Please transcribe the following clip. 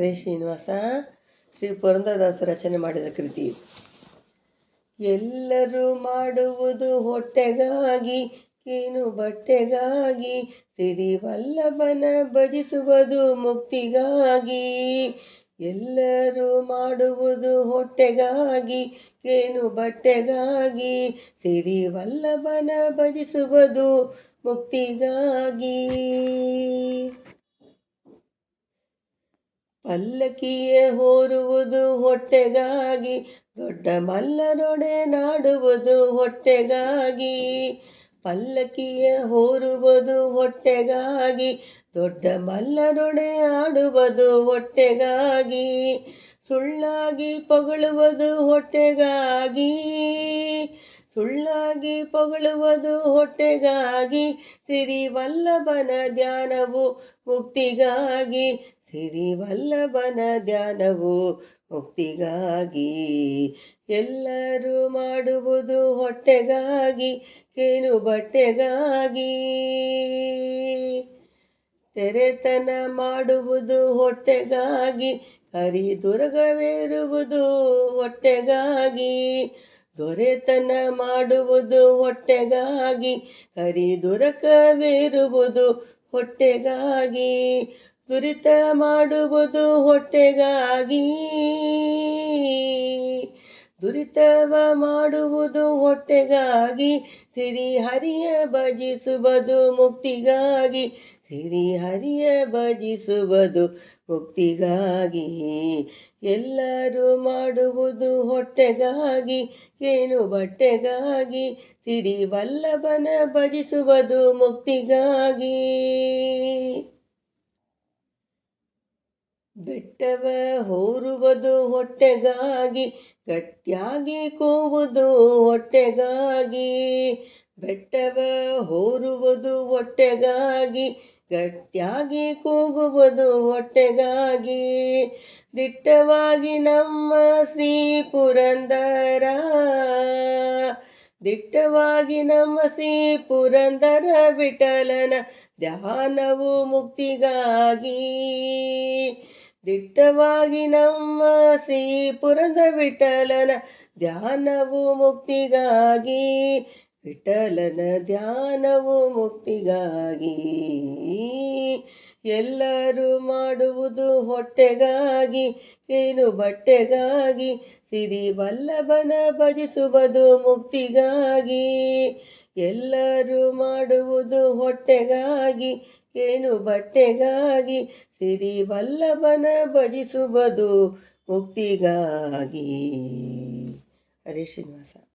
ಹರೇ ಶ್ರೀನಿವಾಸ. ಶ್ರೀ ಪುರಂದರದಾಸರು ರಚನೆ ಮಾಡಿದ ಕೃತಿ. ಎಲ್ಲರೂ ಮಾಡುವುದು ಹೊಟ್ಟೆಗಾಗಿ, ಕೀನು ಬಟ್ಟೆಗಾಗಿ, ಸಿರಿವಲ್ಲಭನ ಭಜಿಸುವುದು ಮುಕ್ತಿಗಾಗಿ. ಎಲ್ಲರೂ ಮಾಡುವುದು ಹೊಟ್ಟೆಗಾಗಿ, ಕೇನು ಬಟ್ಟೆಗಾಗಿ, ಸಿರಿವಲ್ಲಭನ ಭಜಿಸುವುದು ಮುಕ್ತಿಗಾಗಿ. ಪಲ್ಲಕ್ಕಿಯೇ ಹೊರುವುದು ಹೊಟ್ಟೆಗಾಗಿ, ದೊಡ್ಡ ಮಲ್ಲನೊಡೆ ನಾಡುವುದು ಹೊಟ್ಟೆಗಾಗಿ. ಪಲ್ಲಕ್ಕಿಯೇ ಹೊರುವುದು ಹೊಟ್ಟೆಗಾಗಿ, ದೊಡ್ಡ ಮಲ್ಲನೊಡೆ ಆಡುವುದು ಹೊಟ್ಟೆಗಾಗಿ. ಸುಳ್ಳಾಗಿ ಪೊಗಳುವುದು ಹೊಟ್ಟೆಗಾಗಿ, ಸುಳ್ಳಾಗಿ ಪೊಗಳುವುದು ಹೊಟ್ಟೆಗಾಗಿ, ಸಿರಿವಲ್ಲಭನ ಧ್ಯಾನವು ಮುಕ್ತಿಗಾಗಿ. ಸಿರಿವಲ್ಲಭನ ಧ್ಯಾನವು ಮುಕ್ತಿಗಾಗಿ. ಎಲ್ಲರೂ ಮಾಡುವುದು ಹೊಟ್ಟೆಗಾಗಿ, ಕೇನು ಬಟ್ಟೆಗಾಗಿ. ತೆರೆತನ ಮಾಡುವುದು ಹೊಟ್ಟೆಗಾಗಿ, ಕರಿದುರಗವೇರುವುದು ಹೊಟ್ಟೆಗಾಗಿ. ದೊರೆತನ ಮಾಡುವುದು ಹೊಟ್ಟೆಗಾಗಿ, ಕರಿದುರಕವೇರುವುದು ಹೊಟ್ಟೆಗಾಗಿ. ದುರಿತ ಮಾಡುವುದು ಹೊಟ್ಟೆಗಾಗಿ, ದುರಿತವ ಮಾಡುವುದು ಹೊಟ್ಟೆಗಾಗಿ. ಸಿರಿಹರಿಯ ಭಜಿಸುವುದು ಮುಕ್ತಿಗಾಗಿ, ಸಿರಿಹರಿಯ ಭಜಿಸುವುದು ಮುಕ್ತಿಗಾಗಿ. ಎಲ್ಲರೂ ಮಾಡುವುದು ಹೊಟ್ಟೆಗಾಗಿ, ಕೇನು ಬಟ್ಟೆಗಾಗಿ, ಸಿರಿವಲ್ಲಭನ ಭಜಿಸುವುದು ಮುಕ್ತಿಗಾಗಿ. ಬೆಟ್ಟವ ಹೊರುವುದು ಹೊಟ್ಟೆಗಾಗಿ, ಗಟ್ಟಿಯಾಗಿ ಕೂವುದು ಹೊಟ್ಟೆಗಾಗಿ. ಬೆಟ್ಟವ ಹೊರುವುದು ಹೊಟ್ಟೆಗಾಗಿ, ಗಟ್ಟಿಯಾಗಿ ಕೂಗುವುದು ಹೊಟ್ಟೆಗಾಗಿ. ದಿಟ್ಟವಾಗಿ ನಮ್ಮ ಶ್ರೀ ಪುರಂದರ, ದಿಟ್ಟವಾಗಿ ನಮ್ಮ ಶ್ರೀ ಪುರಂದರ ವಿಠಲನ ಧ್ಯಾನವು ಮುಕ್ತಿಗಾಗಿ. ದಿಟ್ಟವಾಗಿ ನಮ್ಮ ಶ್ರೀ ಪುರಂದರ ವಿಠಲನ ಧ್ಯಾನವು ಮುಕ್ತಿಗಾಗಿ. ವಿಠಲನ ಧ್ಯಾನವು ಮುಕ್ತಿಗಾಗಿ. ಎಲ್ಲರೂ ಮಾಡುವುದು ಹೊಟ್ಟೆಗಾಗಿ, ಕೇನು ಬಟ್ಟೆಗಾಗಿ, ಸಿರಿವಲ್ಲಭನ ಭಜಿಸುವುದು ಮುಕ್ತಿಗಾಗಿ. ಎಲ್ಲರೂ ಮಾಡುವುದು ಹೊಟ್ಟೆಗಾಗಿ, ಕೇನು ಬಟ್ಟೆಗಾಗಿ, ಸಿರಿವಲ್ಲಭನ ಭಜಿಸುವುದು ಮುಕ್ತಿಗಾಗಿ. ಹರೇ ಶ್ರೀನಿವಾಸ.